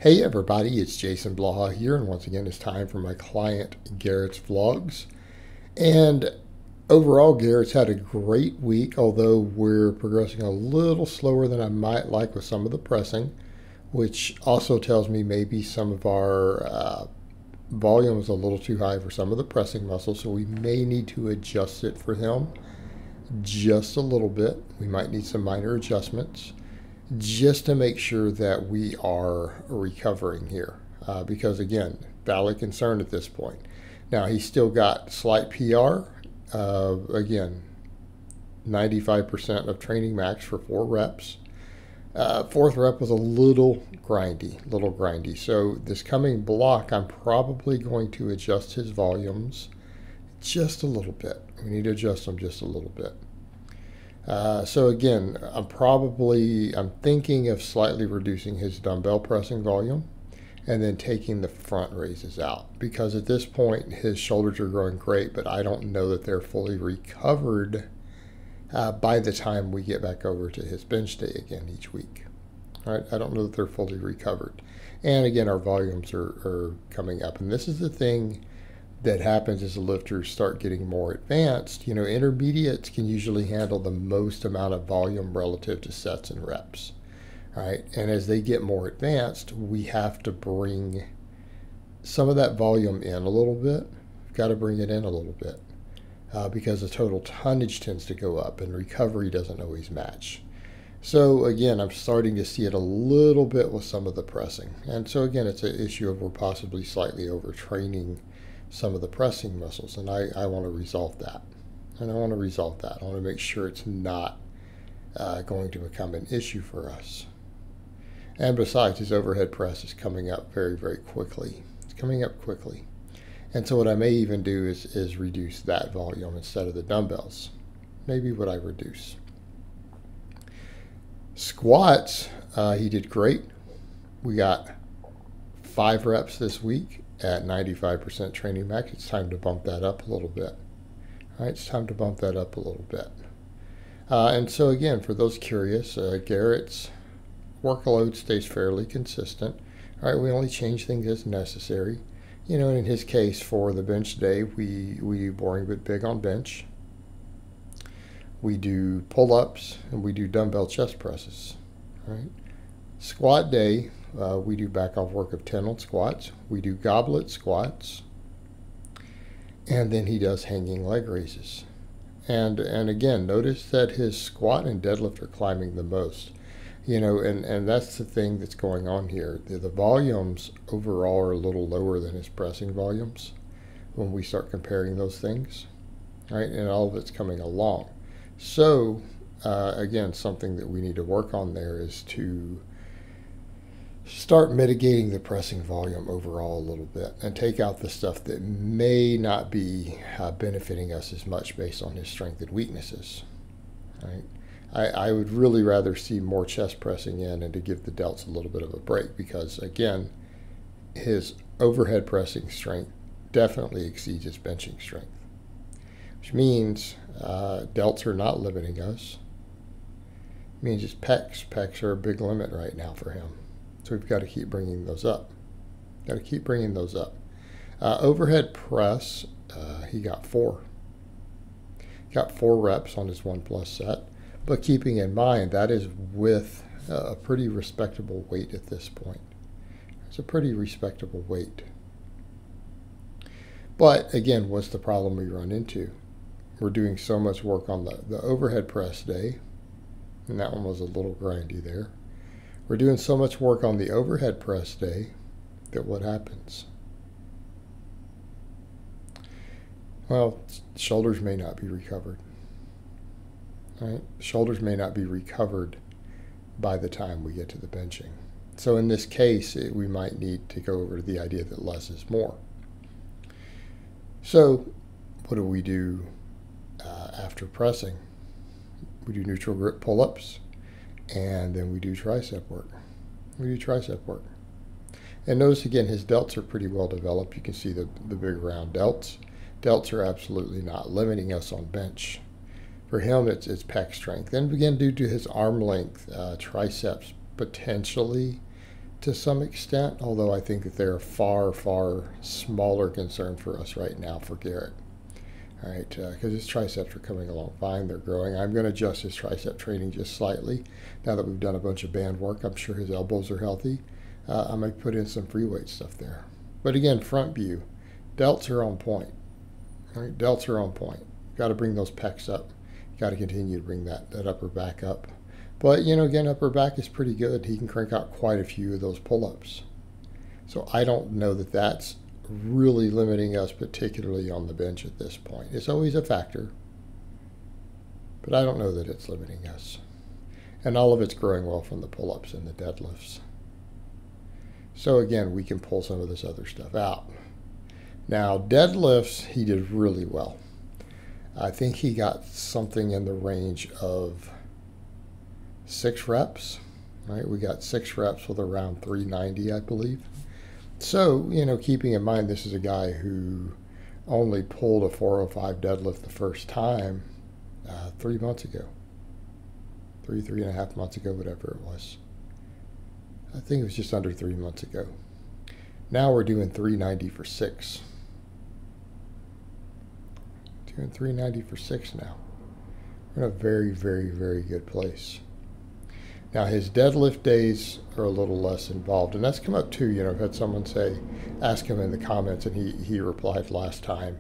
Hey everybody, it's Jason Blaha here, and once again it's time for my client Garrett's vlogs. And overall, Garrett's had a great week, although we're progressing a little slower than I might like with some of the pressing, which also tells me maybe some of our volume is a little too high for some of the pressing muscles, so we may need to adjust it for him just a little bit. We might need some minor adjustments just to make sure that we are recovering here. Because again, valid concern at this point. Now he's still got slight PR. Again, 95% of training max for 4 reps. Fourth rep was a little grindy. So this coming block, I'm probably going to adjust his volumes just a little bit. We need to adjust them just a little bit. So again, I'm thinking of slightly reducing his dumbbell pressing volume and then taking the front raises out, because at this point his shoulders are growing great, but I don't know that they're fully recovered by the time we get back over to his bench day again each week. All right, I don't know that they're fully recovered. And again, our volumes are coming up. And this is the thing that happens as the lifters start getting more advanced. You know, intermediates can usually handle the most amount of volume relative to sets and reps, right? And as they get more advanced, we have to bring some of that volume in a little bit. We've got to bring it in a little bit because the total tonnage tends to go up and recovery doesn't always match. So again, I'm starting to see it a little bit with some of the pressing. And so again, it's an issue of we're possibly slightly overtraining some of the pressing muscles, and I want to resolve that. I want to make sure it's not going to become an issue for us. And besides, his overhead press is coming up very, very quickly. It's coming up quickly. And so what I may even do is reduce that volume instead of the dumbbells. Maybe what I reduce. Squats, he did great. We got 5 reps this week at 95% training max. It's time to bump that up a little bit. All right, it's time to bump that up a little bit. And so again, for those curious, Garrett's workload stays fairly consistent. All right, we only change things as necessary. You know, in his case, for the bench day, we boring but big on bench. We do pull-ups and we do dumbbell chest presses. All right. Squat day, we do back off work of 10 on squats. We do goblet squats. And then he does hanging leg raises. And again, notice that his squat and deadlift are climbing the most. You know, and that's the thing that's going on here. The volumes overall are a little lower than his pressing volumes when we start comparing those things. Right? And all of it's coming along. So, again, something that we need to work on there is to start mitigating the pressing volume overall a little bit and take out the stuff that may not be benefiting us as much based on his strengths and weaknesses. Right? I would really rather see more chest pressing in and to give the delts a little bit of a break, because again, his overhead pressing strength definitely exceeds his benching strength, which means delts are not limiting us. It means his pecs. Pecs are a big limit right now for him. So we've got to keep bringing those up. Overhead press, he got 4. Got 4 reps on his 1+ set. But keeping in mind, that is with a pretty respectable weight at this point. It's a pretty respectable weight. But again, what's the problem we run into? We're doing so much work on the overhead press day, and that one was a little grindy there. We're doing so much work on the overhead press day that what happens? Well, shoulders may not be recovered. Right? Shoulders may not be recovered by the time we get to the benching. So in this case, we might need to go over to the idea that less is more. So what do we do after pressing? We do neutral grip pull-ups, and then we do tricep work. And notice again, his delts are pretty well developed. You can see the big round delts. Delts are absolutely not limiting us on bench. For him, it's pec strength. And again, due to his arm length, triceps potentially to some extent, although I think that they're a far, far smaller concern for us right now for Garrett. All right, because his triceps are coming along fine, they're growing. I'm going to adjust his tricep training just slightly. Now that we've done a bunch of band work, I'm sure his elbows are healthy. I might put in some free weight stuff there. But again, front view, delts are on point. All right, delts are on point. Got to bring those pecs up. Got to continue to bring that upper back up. But, you know, again, upper back is pretty good. He can crank out quite a few of those pull-ups. So I don't know that that's really limiting us, particularly on the bench at this point. It's always a factor, but I don't know that it's limiting us. And all of it's growing well from the pull-ups and the deadlifts. So again, we can pull some of this other stuff out. Now, deadlifts, he did really well. I think he got something in the range of 6 reps. Right? We got 6 reps with around 390, I believe. So, you know, keeping in mind this is a guy who only pulled a 405 deadlift the first time 3 months ago. 3.5 months ago, whatever it was. I think it was just under 3 months ago. Now we're doing 390 for 6. Doing 390 for 6 now. We're in a very, very, very good place. Now his deadlift days are a little less involved, and that's come up too. You know, I've had someone ask him in the comments, and he replied last time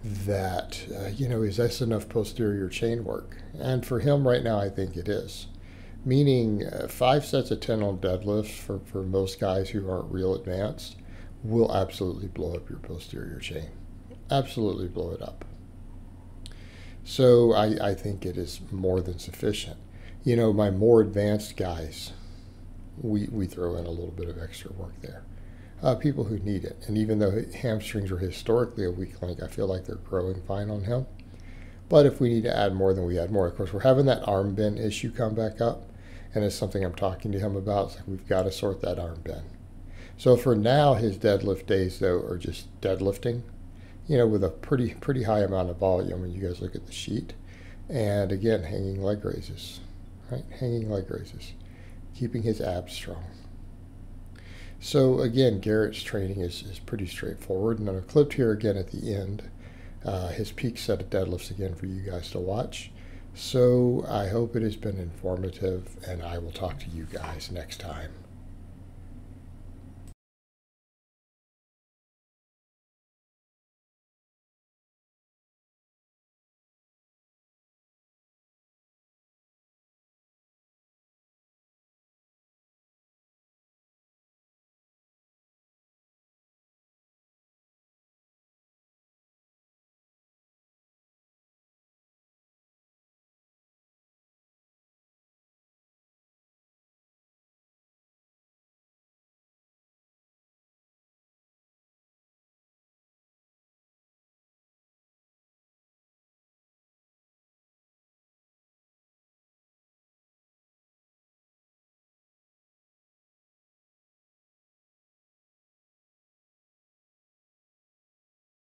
that, you know, is this enough posterior chain work? And for him right now, I think it is. Meaning 5 sets of 10 on deadlifts for most guys who aren't real advanced will absolutely blow up your posterior chain. Absolutely blow it up. So I think it is more than sufficient. You know, my more advanced guys, we throw in a little bit of extra work there. People who need it. And even though hamstrings are historically a weak link, I feel like they're growing fine on him. But if we need to add more, then we add more. Of course, we're having that arm bend issue come back up, and it's something I'm talking to him about. It's like we've got to sort that arm bend. So for now, his deadlift days, though, are just deadlifting, you know, with a pretty high amount of volume when you guys look at the sheet. And again, hanging leg raises. Right? Hanging leg raises, keeping his abs strong. So again, Garrett's training is pretty straightforward, and I've clipped here again at the end his peak set of deadlifts again for you guys to watch. So I hope it has been informative, and I will talk to you guys next time.